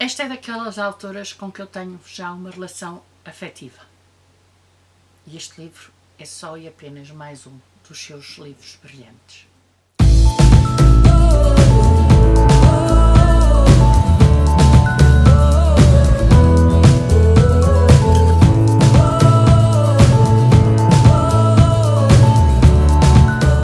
Esta é daquelas autoras com que eu tenho já uma relação afetiva. E este livro é só e apenas mais um dos seus livros brilhantes.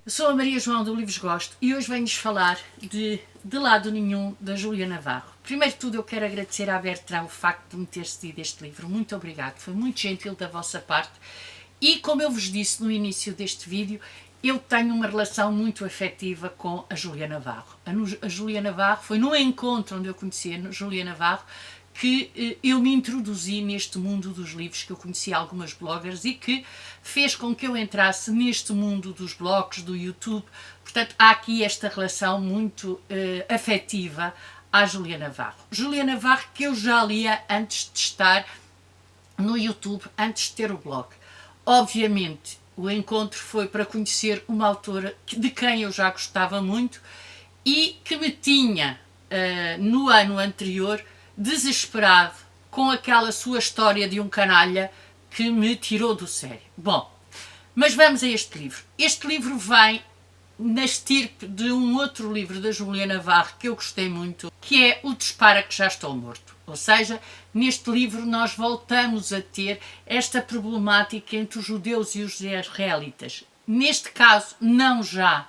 Sou a Maria João do Livros Gosto e hoje venho-vos falar de Lado Nenhum, da Júlia Navarro. Primeiro de tudo eu quero agradecer à Bertrand o facto de me ter cedido este livro. Muito obrigado, foi muito gentil da vossa parte. E como eu vos disse no início deste vídeo, eu tenho uma relação muito afetiva com a Júlia Navarro. A Júlia Navarro foi no encontro onde eu conheci a Júlia Navarro que eu me introduzi neste mundo dos livros, que eu conheci algumas bloggers e que fez com que eu entrasse neste mundo dos blogs, do YouTube. Portanto, há aqui esta relação muito afetiva à Júlia Navarro. Júlia Navarro que eu já lia antes de estar no YouTube, antes de ter o blog. Obviamente, o encontro foi para conhecer uma autora de quem eu já gostava muito e que me tinha, no ano anterior, desesperado com aquela sua história de um canalha que me tirou do sério. Bom, mas vamos a este livro. Este livro vem na estirpe de um outro livro da Júlia Navarro que eu gostei muito, que é O Dispara que já estou morto. Ou seja, neste livro nós voltamos a ter esta problemática entre os judeus e os israelitas. Neste caso, não já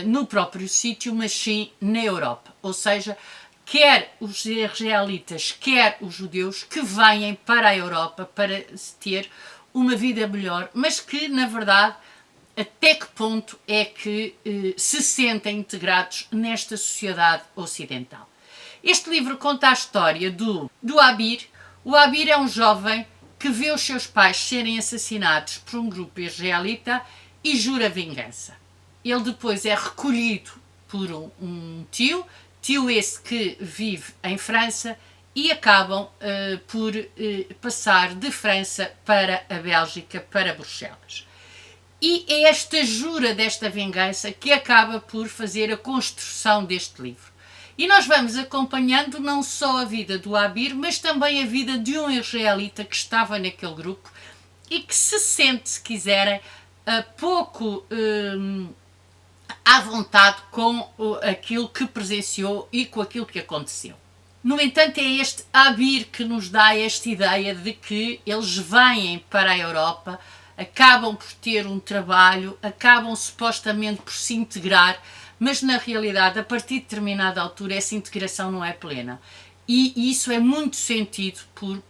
no próprio sítio, mas sim na Europa. Ou seja, quer os israelitas, quer os judeus que vêm para a Europa para ter uma vida melhor, mas que, na verdade, até que ponto é que se sentem integrados nesta sociedade ocidental. Este livro conta a história do Abir. O Abir é um jovem que vê os seus pais serem assassinados por um grupo israelita e jura vingança. Ele depois é recolhido por um tio esse que vive em França, e acabam por passar de França para a Bélgica, para Bruxelas. E é esta jura desta vingança que acaba por fazer a construção deste livro. E nós vamos acompanhando não só a vida do Abir, mas também a vida de um israelita que estava naquele grupo e que se sente, se quiserem, pouco à vontade com aquilo que presenciou e com aquilo que aconteceu. No entanto, é este Abir que nos dá esta ideia de que eles vêm para a Europa, acabam por ter um trabalho, acabam supostamente por se integrar, mas na realidade, a partir de determinada altura, essa integração não é plena. E isso é muito sentido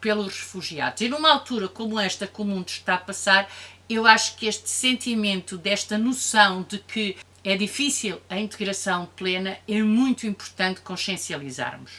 pelos refugiados. E numa altura como esta que o mundo está a passar, eu acho que este sentimento, desta noção de que é difícil a integração plena, é muito importante consciencializarmos.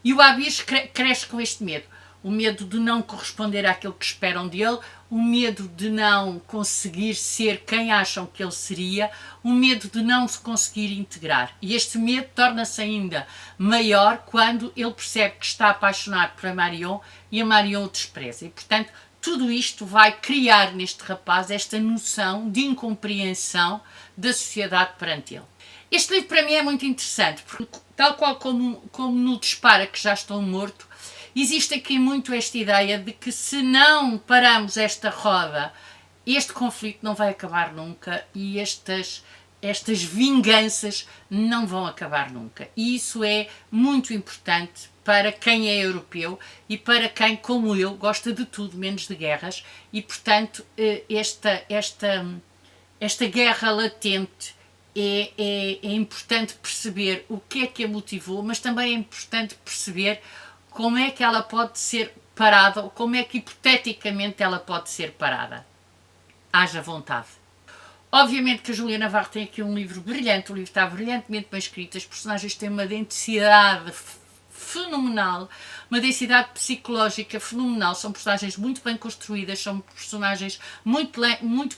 E o Abir cresce com este medo. O medo de não corresponder àquilo que esperam dele, o medo de não conseguir ser quem acham que ele seria, o medo de não se conseguir integrar. E este medo torna-se ainda maior quando ele percebe que está apaixonado por Marion e a Marion o despreza. E, portanto, tudo isto vai criar neste rapaz esta noção de incompreensão da sociedade perante ele. Este livro para mim é muito interessante, porque tal qual como no Dispara que já estou morto, existe aqui muito esta ideia de que se não paramos esta roda, este conflito não vai acabar nunca e estas vinganças não vão acabar nunca. E isso é muito importante para quem é europeu e para quem, como eu, gosta de tudo menos de guerras e, portanto, esta guerra latente é importante perceber o que é que a motivou, mas também é importante perceber como é que ela pode ser parada, ou como é que hipoteticamente ela pode ser parada. Haja vontade. Obviamente que a Júlia Navarro tem aqui um livro brilhante, o livro está brilhantemente bem escrito, as personagens têm uma densidade fenomenal, uma densidade psicológica fenomenal, são personagens muito bem construídas, são personagens muito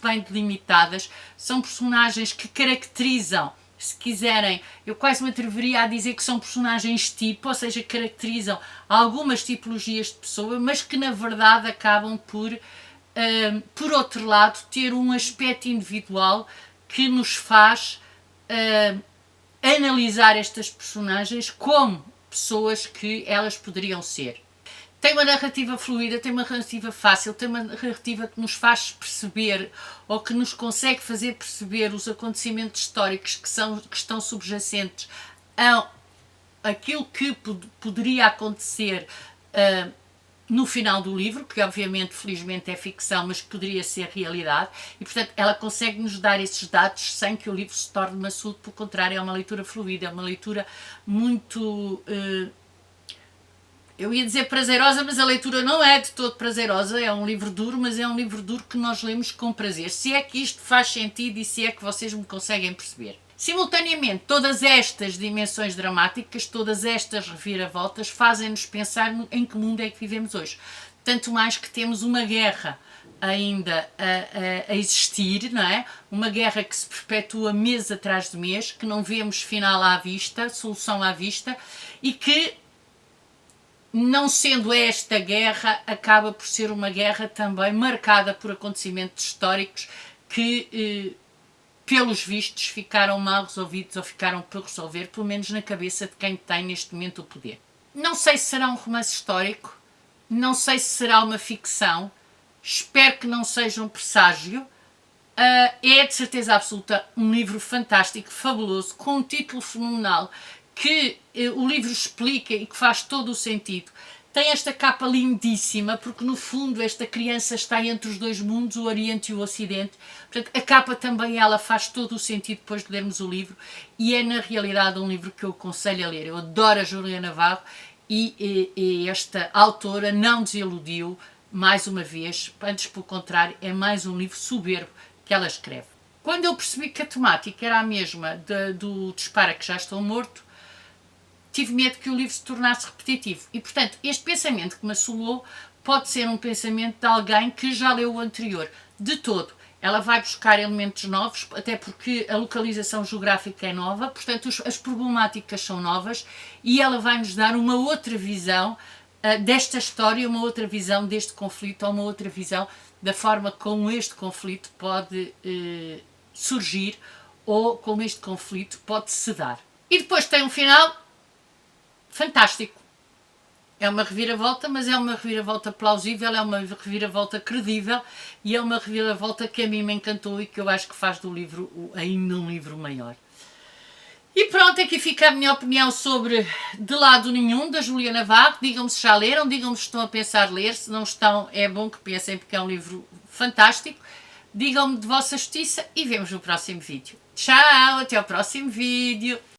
bem delimitadas, são personagens que caracterizam, se quiserem, eu quase me atreveria a dizer que são personagens tipo, ou seja, caracterizam algumas tipologias de pessoa, mas que na verdade acabam por outro lado, ter um aspecto individual que nos faz analisar estas personagens como pessoas que elas poderiam ser. Tem uma narrativa fluida, tem uma narrativa fácil, tem uma narrativa que nos faz perceber ou que nos consegue fazer perceber os acontecimentos históricos que estão subjacentes a aquilo que poderia acontecer no final do livro, que obviamente, felizmente é ficção, mas que poderia ser realidade, e portanto ela consegue nos dar esses dados sem que o livro se torne maçudo. Pelo contrário, é uma leitura fluida, é uma leitura muito... eu ia dizer prazerosa, mas a leitura não é de todo prazerosa, é um livro duro, mas é um livro duro que nós lemos com prazer. Se é que isto faz sentido e se é que vocês me conseguem perceber. Simultaneamente, todas estas dimensões dramáticas, todas estas reviravoltas fazem-nos pensar em que mundo é que vivemos hoje. Tanto mais que temos uma guerra ainda a existir, não é? Uma guerra que se perpetua mês atrás de mês, que não vemos final à vista, solução à vista, e que, não sendo esta guerra, acaba por ser uma guerra também marcada por acontecimentos históricos que, pelos vistos, ficaram mal resolvidos ou ficaram por resolver, pelo menos na cabeça de quem tem neste momento o poder. Não sei se será um romance histórico, não sei se será uma ficção, espero que não seja um presságio. É de certeza absoluta um livro fantástico, fabuloso, com um título fenomenal, que o livro explica e que faz todo o sentido. Tem esta capa lindíssima, porque no fundo esta criança está entre os dois mundos, o Oriente e o Ocidente. Portanto, a capa também ela faz todo o sentido depois de lermos o livro, e é na realidade um livro que eu aconselho a ler. Eu adoro a Júlia Navarro e esta autora não desiludiu mais uma vez, antes pelo contrário, é mais um livro soberbo que ela escreve. Quando eu percebi que a temática era a mesma do Dispara que já estou morto, tive medo que o livro se tornasse repetitivo. E, portanto, este pensamento que me assolou pode ser um pensamento de alguém que já leu o anterior. De todo, ela vai buscar elementos novos, até porque a localização geográfica é nova, portanto, as problemáticas são novas, e ela vai nos dar uma outra visão desta história, uma outra visão deste conflito, ou uma outra visão da forma como este conflito pode surgir, ou como este conflito pode se dar. E depois tem um final fantástico. É uma reviravolta, mas é uma reviravolta plausível, é uma reviravolta credível, e é uma reviravolta que a mim me encantou e que eu acho que faz do livro ainda um livro maior. E pronto, aqui fica a minha opinião sobre De Lado Nenhum, da Júlia Navarro. Digam-me se já leram, digam-me se estão a pensar ler, se não estão é bom que pensem, porque é um livro fantástico. Digam-me de vossa justiça e vemos no próximo vídeo. Tchau, até ao próximo vídeo.